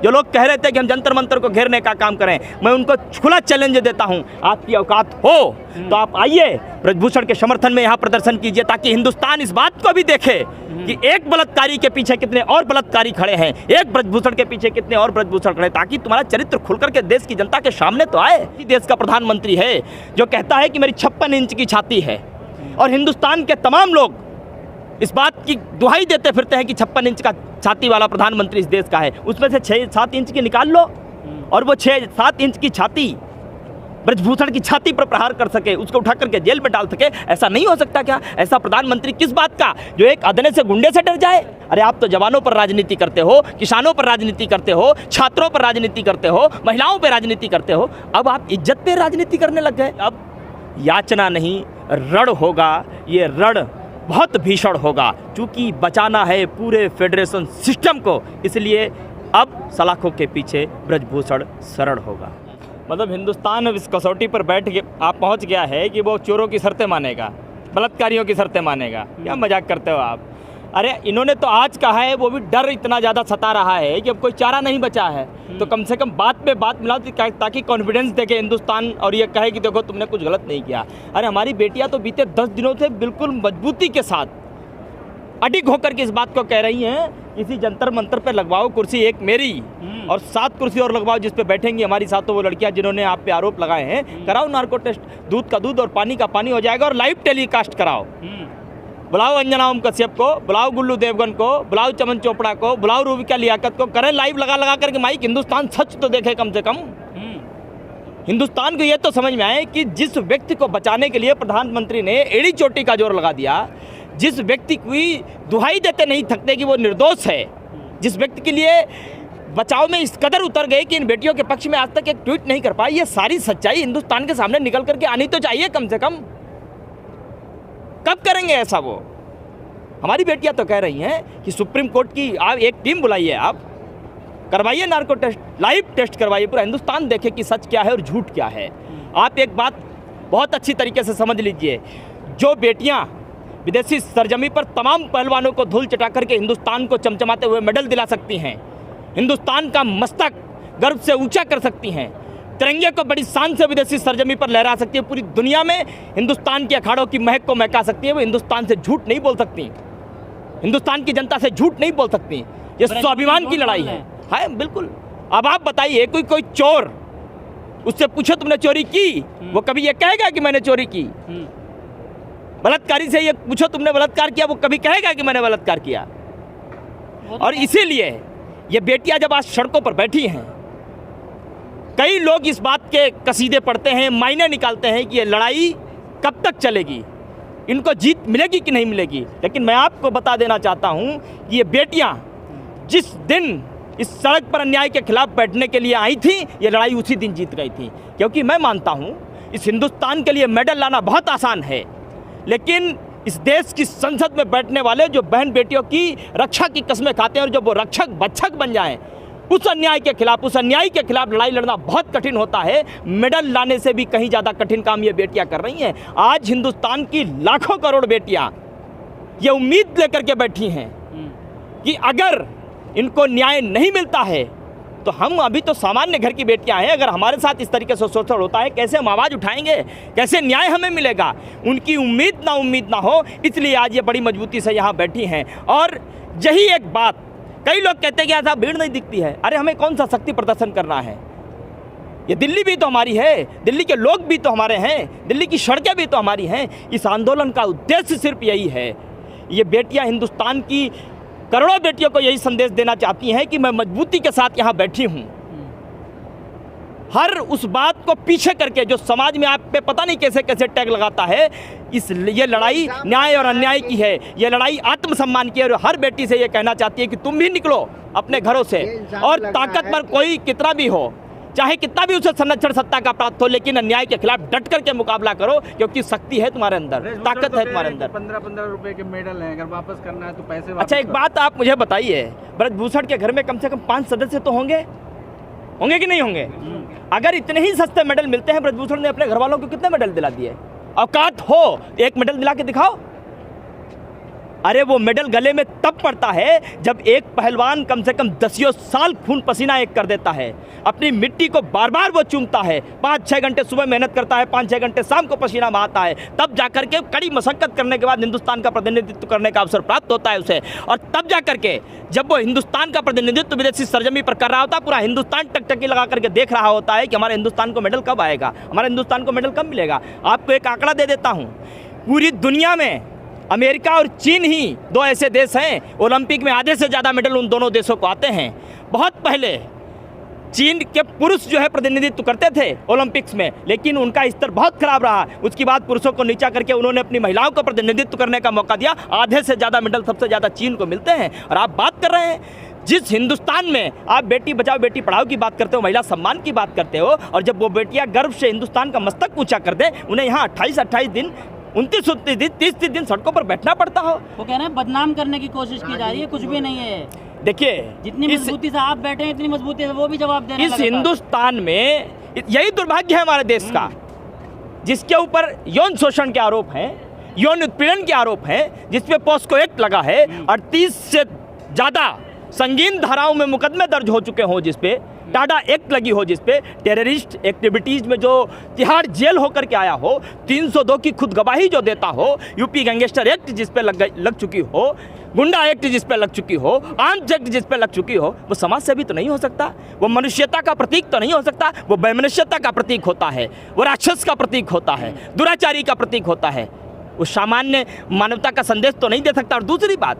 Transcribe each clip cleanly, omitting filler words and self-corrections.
जो लोग कह रहे थे कि हम जंतर मंतर को घेरने का काम करें, मैं उनको खुला चैलेंज देता हूं, आपकी औकात हो तो आप आइए ब्रजभूषण के समर्थन में यहाँ प्रदर्शन कीजिए, ताकि हिंदुस्तान इस बात को भी देखे कि एक बलात्कारी के पीछे कितने और बलात्कारी खड़े हैं, एक ब्रजभूषण के पीछे कितने और ब्रजभूषण खड़े हैं, ताकि तुम्हारा चरित्र खुलकर के देश की जनता के सामने तो आए। देश का प्रधानमंत्री है जो कहता है कि मेरी 56 इंच की छाती है, और हिंदुस्तान के तमाम लोग इस बात की दुहाई देते फिरते हैं कि 56 इंच का छाती वाला प्रधानमंत्री इस देश का है। उसमें से 6-7 इंच की निकाल लो, और वो 6-7 इंच की छाती ब्रजभूषण की छाती पर प्रहार कर सके, उसको उठा करके जेल में डाल सके, ऐसा नहीं हो सकता क्या? ऐसा प्रधानमंत्री किस बात का, जो एक अदने से गुंडे से डर जाए? अरे आप तो जवानों पर राजनीति करते हो, किसानों पर राजनीति करते हो, छात्रों पर राजनीति करते हो, महिलाओं पर राजनीति करते हो, अब आप इज्जत पे राजनीति करने लग गए। अब याचना नहीं, रण होगा, ये रण बहुत भीषण होगा, क्योंकि बचाना है पूरे फेडरेशन सिस्टम को, इसलिए अब सलाखों के पीछे ब्रजभूषण शरण होगा। मतलब हिंदुस्तान अब इस कसौटी पर बैठ के आप पहुंच गया है कि वो चोरों की शर्तें मानेगा, बलात्कारियों की शर्तें मानेगा। क्या मजाक करते हो आप? अरे इन्होंने तो आज कहा है, वो भी डर इतना ज़्यादा सता रहा है कि अब कोई चारा नहीं बचा है, तो कम से कम बात पे बात मिलाओ ताकि कॉन्फिडेंस देखे हिंदुस्तान और ये कहे कि देखो तुमने कुछ गलत नहीं किया। अरे हमारी बेटियां तो बीते 10 दिनों से बिल्कुल मजबूती के साथ अडिग होकर के इस बात को कह रही हैं, किसी जंतर मंतर पे लगवाओ कुर्सी, एक मेरी और 7 कुर्सी और लगवाओ जिस पे बैठेंगी हमारी साथों वो लड़कियां जिन्होंने आप पे आरोप लगाए हैं। कराओ नार्को टेस्ट, दूध का दूध और पानी का पानी हो जाएगा, और लाइव टेलीकास्ट कराओ। बुलाओ अंजना ओम कश्यप को, बुलाओ गुल्लू देवगन को, बुलाओ चमन चोपड़ा को, बुलाओ रूबिका लियाकत को, करें लाइव लगा करके माइक, हिंदुस्तान सच तो देखे कम से कम। हिंदुस्तान को ये तो समझ में आए कि जिस व्यक्ति को बचाने के लिए प्रधानमंत्री ने एड़ी चोटी का जोर लगा दिया, जिस व्यक्ति की दुहाई देते नहीं थकते कि वो निर्दोष है, जिस व्यक्ति के लिए बचाव में इस कदर उतर गए कि इन बेटियों के पक्ष में आज तक एक ट्वीट नहीं कर पाए, ये सारी सच्चाई हिंदुस्तान के सामने निकल करके आनी तो चाहिए कम से कम। कब करेंगे ऐसा? वो हमारी बेटियां तो कह रही हैं कि सुप्रीम कोर्ट की आप एक टीम बुलाइए, आप करवाइए नार्को टेस्ट, लाइव टेस्ट करवाइए, पूरा हिंदुस्तान देखे कि सच क्या है और झूठ क्या है। आप एक बात बहुत अच्छी तरीके से समझ लीजिए, जो बेटियां विदेशी सरजमी पर तमाम पहलवानों को धूल चटा करके हिंदुस्तान को चमचमाते हुए मेडल दिला सकती हैं, हिंदुस्तान का मस्तक गर्व से ऊंचा कर सकती हैं, तिरंगे को बड़ी शान से विदेशी सरजमी पर लहरा सकती है, पूरी दुनिया में हिंदुस्तान के अखाड़ों की महक को महका सकती है, वो हिंदुस्तान से झूठ नहीं बोल सकती, हिंदुस्तान की जनता से झूठ नहीं बोल सकती। ये स्वाभिमान की लड़ाई है बिल्कुल। अब आप बताइए, कोई चोर, उससे पूछो तुमने चोरी की, वो कभी ये कहेगा कि मैंने चोरी की? बलात्कारी से ये पूछो तुमने बलात्कार किया, वो कभी कहेगा कि मैंने बलात्कार किया? और इसीलिए ये बेटियां जब आज सड़कों पर बैठी हैं, कई लोग इस बात के कसीदे पढ़ते हैं, मायने निकालते हैं कि ये लड़ाई कब तक चलेगी, इनको जीत मिलेगी कि नहीं मिलेगी। लेकिन मैं आपको बता देना चाहता हूं कि ये बेटियां जिस दिन इस सड़क पर अन्याय के खिलाफ बैठने के लिए आई थी, ये लड़ाई उसी दिन जीत गई थी। क्योंकि मैं मानता हूं इस हिंदुस्तान के लिए मेडल लाना बहुत आसान है, लेकिन इस देश की संसद में बैठने वाले जो बहन बेटियों की रक्षा की कस्में खाते हैं और जब वो रक्षक भक्षक बन जाएं, उस अन्याय के खिलाफ, उस अन्याय के खिलाफ लड़ाई लड़ना बहुत कठिन होता है। मेडल लाने से भी कहीं ज़्यादा कठिन काम ये बेटियां कर रही हैं। आज हिंदुस्तान की लाखों करोड़ बेटियां ये उम्मीद लेकर के बैठी हैं कि अगर इनको न्याय नहीं मिलता है तो हम अभी तो सामान्य घर की बेटियां हैं, अगर हमारे साथ इस तरीके से शोषण होता है कैसे हम आवाज़ उठाएंगे, कैसे न्याय हमें मिलेगा? उनकी उम्मीद ना हो, इसलिए आज ये बड़ी मजबूती से यहाँ बैठी हैं। और यही एक बात, कई लोग कहते हैं कि ऐसा भीड़ नहीं दिखती है। अरे हमें कौन सा शक्ति प्रदर्शन करना है? ये दिल्ली भी तो हमारी है, दिल्ली के लोग भी तो हमारे हैं, दिल्ली की सड़कें भी तो हमारी हैं। इस आंदोलन का उद्देश्य सिर्फ यही है, ये बेटियां हिंदुस्तान की करोड़ों बेटियों को यही संदेश देना चाहती हैं कि मैं मजबूती के साथ यहाँ बैठी हूँ। हर उस बात को पीछे करके जो समाज में आप पे पता नहीं कैसे कैसे टैग लगाता है, ये लड़ाई न्याय और अन्याय की है, ये लड़ाई आत्मसम्मान की है। और हर बेटी से ये कहना चाहती है कि तुम भी निकलो अपने घरों से, और ताकतवर कोई कितना भी हो, चाहे कितना भी उसे संरक्षण सत्ता का प्राप्त हो, लेकिन अन्याय के खिलाफ डट करके मुकाबला करो, क्योंकि शक्ति है तुम्हारे अंदर, ताकत है तुम्हारे अंदर। 15-15 रुपए के मेडल हैं, अगर वापस करना है तो पैसे वापस। अच्छा एक बात आप मुझे बताइए, ब्रजभूषण के घर में कम से कम 5 सदस्य तो होंगे कि नहीं होंगे? अगर इतने ही सस्ते मेडल मिलते हैं, ब्रजभूषण ने अपने घर वालों को कितने मेडल दिला दिए? औकात हो एक मेडल दिला के दिखाओ, अरे वो मेडल गले में तब पड़ता है जब एक पहलवान कम से कम 10 साल खून पसीना एक कर देता है, अपनी मिट्टी को बार बार वो चूमता है, 5-6 घंटे सुबह मेहनत करता है, 5-6 घंटे शाम को पसीना बहाता है, तब जाकर के कड़ी मशक्कत करने के बाद हिंदुस्तान का प्रतिनिधित्व करने का अवसर प्राप्त होता है उसे। और तब जाकर के जब वो हिंदुस्तान का प्रतिनिधित्व विदेशी सरजमी पर कर रहा होता है, पूरा हिंदुस्तान टकटकी लगा करके देख रहा होता है कि हमारे हिंदुस्तान को मेडल कब आएगा, हमारे हिंदुस्तान को मेडल कब मिलेगा। आपको एक आंकड़ा दे देता हूँ, पूरी दुनिया में अमेरिका और चीन ही 2 ऐसे देश हैं, ओलंपिक में आधे से ज़्यादा मेडल उन दोनों देशों को आते हैं। बहुत पहले चीन के पुरुष जो है प्रतिनिधित्व करते थे ओलंपिक्स में, लेकिन उनका स्तर बहुत खराब रहा। उसके बाद पुरुषों को नीचा करके उन्होंने अपनी महिलाओं को प्रतिनिधित्व करने का मौका दिया, आधे से ज़्यादा मेडल सबसे ज़्यादा चीन को मिलते हैं। और आप बात कर रहे हैं जिस हिंदुस्तान में आप बेटी बचाओ बेटी पढ़ाओ की बात करते हो, महिला सम्मान की बात करते हो, और जब वो बेटियाँ गर्व से हिंदुस्तान का मस्तक ऊँचा कर दें, उन्हें यहाँ 28-28 दिन 29 दिन 30 दिन सड़कों पर बैठना पड़ता हो। वो कह रहे हैं बदनाम करने की कोशिश की जा रही है, कुछ भी नहीं है। देखिए जितनी मजबूती से आप बैठे हैं, इतनी मजबूती से वो भी जवाब दे रहे हैं। इस हिंदुस्तान में यही दुर्भाग्य है हमारे देश का, जिसके ऊपर यौन शोषण के आरोप हैं, यौन उत्पीड़न के आरोप हैं, जिसपे पॉस्को एक्ट लगा है, 38 से ज़्यादा संगीन धाराओं में मुकदमे दर्ज हो चुके हों, जिसपे टाडा एक्ट लगी हो, जिसपे टेररिस्ट एक्टिविटीज़ में जो तिहाड़ जेल होकर के आया हो, 302 की खुद गवाही जो देता हो, यूपी गैंगस्टर एक्ट जिस पे लग चुकी हो, गुंडा एक्ट जिस पे लग चुकी हो, आर्म्स एक्ट जिस पे लग चुकी हो, वो समाज सेवी तो नहीं हो सकता, वो मनुष्यता का प्रतीक तो नहीं हो सकता, वो वैमनस्यता का प्रतीक होता है, वो राक्षस का प्रतीक होता है, दुराचारी का प्रतीक होता है, वो सामान्य मानवता का संदेश तो नहीं दे सकता। और दूसरी बात,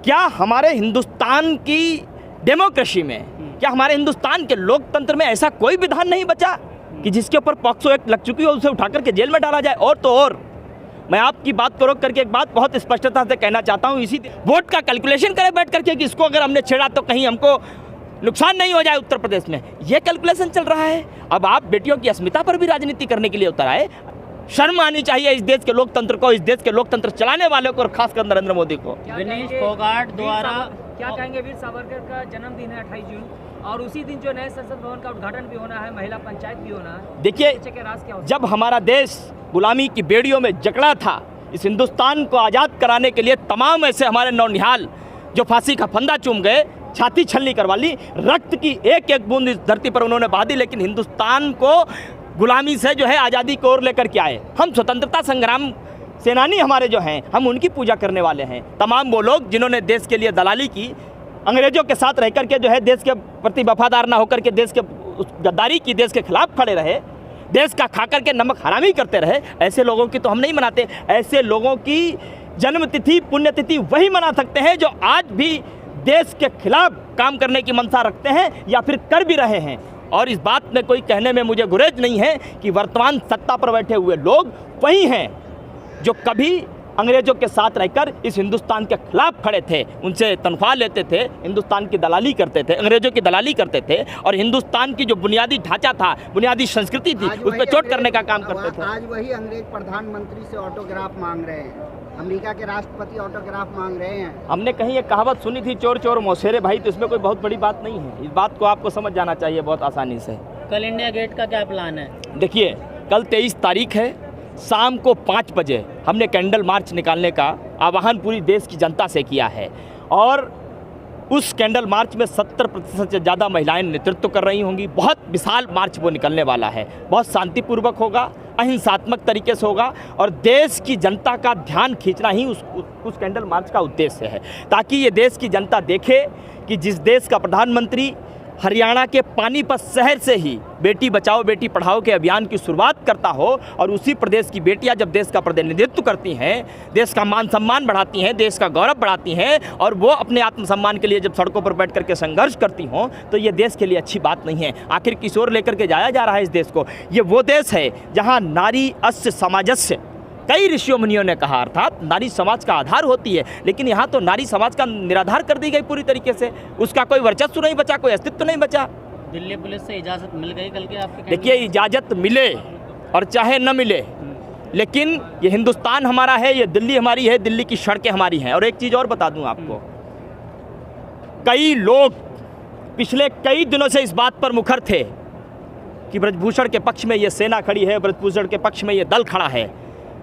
क्या हमारे हिंदुस्तान की डेमोक्रेसी में, क्या हमारे हिंदुस्तान के लोकतंत्र में ऐसा कोई विधान नहीं बचा कि जिसके ऊपर पॉक्सो एक्ट लग चुकी हो उसे उठा करके जेल में डाला जाए? और तो और मैं आपकी बात को रोक करके एक बात बहुत स्पष्टता से कहना चाहता हूँ, इसी वोट का कैलकुलेशन करें बैठ करके कि इसको अगर हमने छेड़ा तो कहीं हमको नुकसान नहीं हो जाए उत्तर प्रदेश में, ये कैलकुलेशन चल रहा है। अब आप बेटियों की अस्मिता पर भी राजनीति करने के लिए उतर आए। शर्म आनी चाहिए इस देश के लोकतंत्र को, इस देश के लोकतंत्र चलाने वालों को, और खासकर नरेंद्र मोदी को। विनेश फोगाट द्वारा क्या कहेंगे? वीर सावरकर का जन्मदिन है 28 जून, और उसी दिन जो नए संसद भवन का उद्घाटन भी होना है, महिला पंचायत भी होना है। देखिए, जब हमारा देश गुलामी की बेड़ियों में जकड़ा था, इस हिंदुस्तान को आज़ाद कराने के लिए तमाम ऐसे हमारे नौनिहाल जो फांसी का फंदा चूम गए, छाती छलनी करवा ली, रक्त की एक एक बूंद इस धरती पर उन्होंने बहा दी, लेकिन हिंदुस्तान को गुलामी से जो है आज़ादी की ओर लेकर के आए। हम स्वतंत्रता संग्राम सेनानी हमारे जो हैं, हम उनकी पूजा करने वाले हैं। तमाम वो लोग जिन्होंने देश के लिए दलाली की, अंग्रेजों के साथ रह करके जो है देश के प्रति वफादार ना होकर के देश के गद्दारी की, देश के खिलाफ खड़े रहे, देश का खा करके नमक हरामी करते रहे, ऐसे लोगों की तो हम नहीं मनाते। ऐसे लोगों की जन्मतिथि पुण्यतिथि वही मना सकते हैं जो आज भी देश के खिलाफ काम करने की मंशा रखते हैं या फिर कर भी रहे हैं। और इस बात में कोई कहने में मुझे गुरेज नहीं है कि वर्तमान सत्ता पर बैठे हुए लोग वही हैं जो कभी अंग्रेजों के साथ रहकर इस हिंदुस्तान के खिलाफ खड़े थे, उनसे तनख्वाह लेते थे, हिंदुस्तान की दलाली करते थे, अंग्रेजों की दलाली करते थे, और हिंदुस्तान की जो बुनियादी ढांचा था, बुनियादी संस्कृति थी, उस पर चोट करने का काम करते थे। आज वही अंग्रेज प्रधानमंत्री से ऑटोग्राफ मांग रहे हैं, अमेरिका के राष्ट्रपति ऑटोग्राफ मांग रहे हैं। हमने कहीं एक कहावत सुनी थी, चोर चोर मौसेरे भाई, तो इसमें कोई बहुत बड़ी बात नहीं है। इस बात को आपको समझ जाना चाहिए बहुत आसानी से। कल इंडिया गेट का क्या प्लान है? देखिए, कल 23 तारीख है, शाम को 5 बजे हमने कैंडल मार्च निकालने का आह्वान पूरी देश की जनता से किया है, और उस कैंडल मार्च में 70% से ज़्यादा महिलाएं नेतृत्व कर रही होंगी। बहुत विशाल मार्च वो निकलने वाला है, बहुत शांतिपूर्वक होगा, अहिंसात्मक तरीके से होगा, और देश की जनता का ध्यान खींचना ही उस कैंडल मार्च का उद्देश्य है, ताकि ये देश की जनता देखे कि जिस देश का प्रधानमंत्री हरियाणा के पानीपत शहर से ही बेटी बचाओ बेटी पढ़ाओ के अभियान की शुरुआत करता हो, और उसी प्रदेश की बेटियां जब देश का प्रतिनिधित्व करती हैं, देश का मान सम्मान बढ़ाती हैं, देश का गौरव बढ़ाती हैं, और वो अपने आत्मसम्मान के लिए जब सड़कों पर बैठ करके संघर्ष करती हों, तो ये देश के लिए अच्छी बात नहीं है। आखिर किस ओर लेकर के जाया जा रहा है इस देश को? ये वो देश है जहाँ नारी अस्य समाजस्य, कई ऋषियों मुनियों ने कहा, अर्थात नारी समाज का आधार होती है, लेकिन यहाँ तो नारी समाज का निराधार कर दी गई पूरी तरीके से, उसका कोई वर्चस्व नहीं बचा, कोई अस्तित्व नहीं बचा। दिल्ली पुलिस से इजाज़त मिल गई कल के आपके? देखिए, इजाज़त मिले और चाहे न मिले, लेकिन ये हिंदुस्तान हमारा है, ये दिल्ली हमारी है, दिल्ली की सड़कें हमारी हैं। और एक चीज़ और बता दूं आपको, कई लोग पिछले कई दिनों से इस बात पर मुखर थे कि ब्रजभूषण के पक्ष में ये सेना खड़ी है, ब्रजभूषण के पक्ष में ये दल खड़ा है,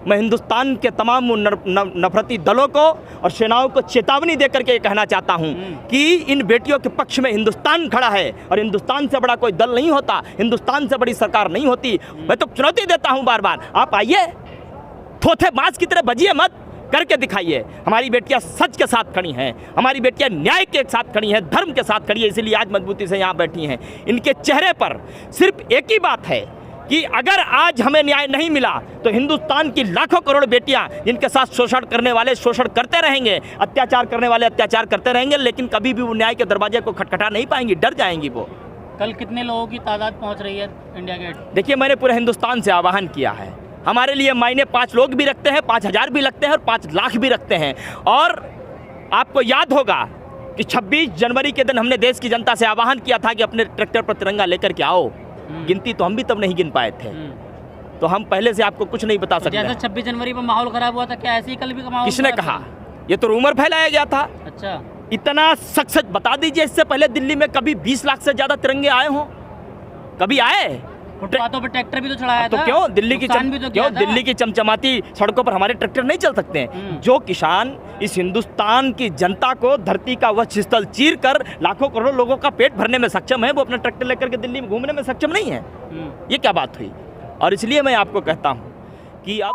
मैं हिंदुस्तान के तमाम नफरती दलों को और सेनाओं को चेतावनी देकर के ये कहना चाहता हूँ कि इन बेटियों के पक्ष में हिंदुस्तान खड़ा है और हिंदुस्तान से बड़ा कोई दल नहीं होता, हिंदुस्तान से बड़ी सरकार नहीं होती। मैं तो चुनौती देता हूँ बार बार, आप आइए, थोथे बांस की तरह बजिए मत, करके दिखाइए। हमारी बेटियां सच के साथ खड़ी हैं, हमारी बेटियां न्याय के साथ खड़ी हैं, धर्म के साथ खड़ी है, इसीलिए आज मजबूती से यहाँ बैठी हैं। इनके चेहरे पर सिर्फ एक ही बात है कि अगर आज हमें न्याय नहीं मिला तो हिंदुस्तान की लाखों करोड़ बेटियां जिनके साथ शोषण करने वाले शोषण करते रहेंगे, अत्याचार करने वाले अत्याचार करते रहेंगे, लेकिन कभी भी वो न्याय के दरवाजे को खटखटा नहीं पाएंगी, डर जाएंगी वो। कल कितने लोगों की तादाद पहुंच रही है इंडिया गेट? देखिए, मैंने पूरे हिंदुस्तान से आह्वान किया है। हमारे लिए मायने 5 लोग भी रखते हैं, 5000 भी लगते हैं और 5 लाख भी रखते हैं। और आपको याद होगा कि 26 जनवरी के दिन हमने देश की जनता से आह्वान किया था कि अपने ट्रैक्टर पर तिरंगा लेकर के आओ। गिनती तो हम भी तब नहीं गिन पाए थे, तो हम पहले से आपको कुछ नहीं बता सकते। जैसे 26 जनवरी पर माहौल खराब हुआ था, क्या ऐसे ही कल भी माहौल? किसने कहा? ये तो रूमर फैलाया गया था। अच्छा, इतना सच बता दीजिए, इससे पहले दिल्ली में कभी 20 लाख से ज्यादा तिरंगे आए हों? कभी आए? फुटपाथों पर ट्रैक्टर भी तो चढ़ाया तो था। क्यों दिल्ली की नुकसान भी तो किया था। दिल्ली की चमचमाती सड़कों पर हमारे ट्रैक्टर नहीं चल सकते हैं? जो किसान इस हिंदुस्तान की जनता को धरती का वह स्थल चीर कर लाखों करोड़ों लोगों का पेट भरने में सक्षम है, वो अपना ट्रैक्टर लेकर के दिल्ली में घूमने में सक्षम नहीं है। ये क्या बात हुई? और इसलिए मैं आपको कहता हूँ कि आप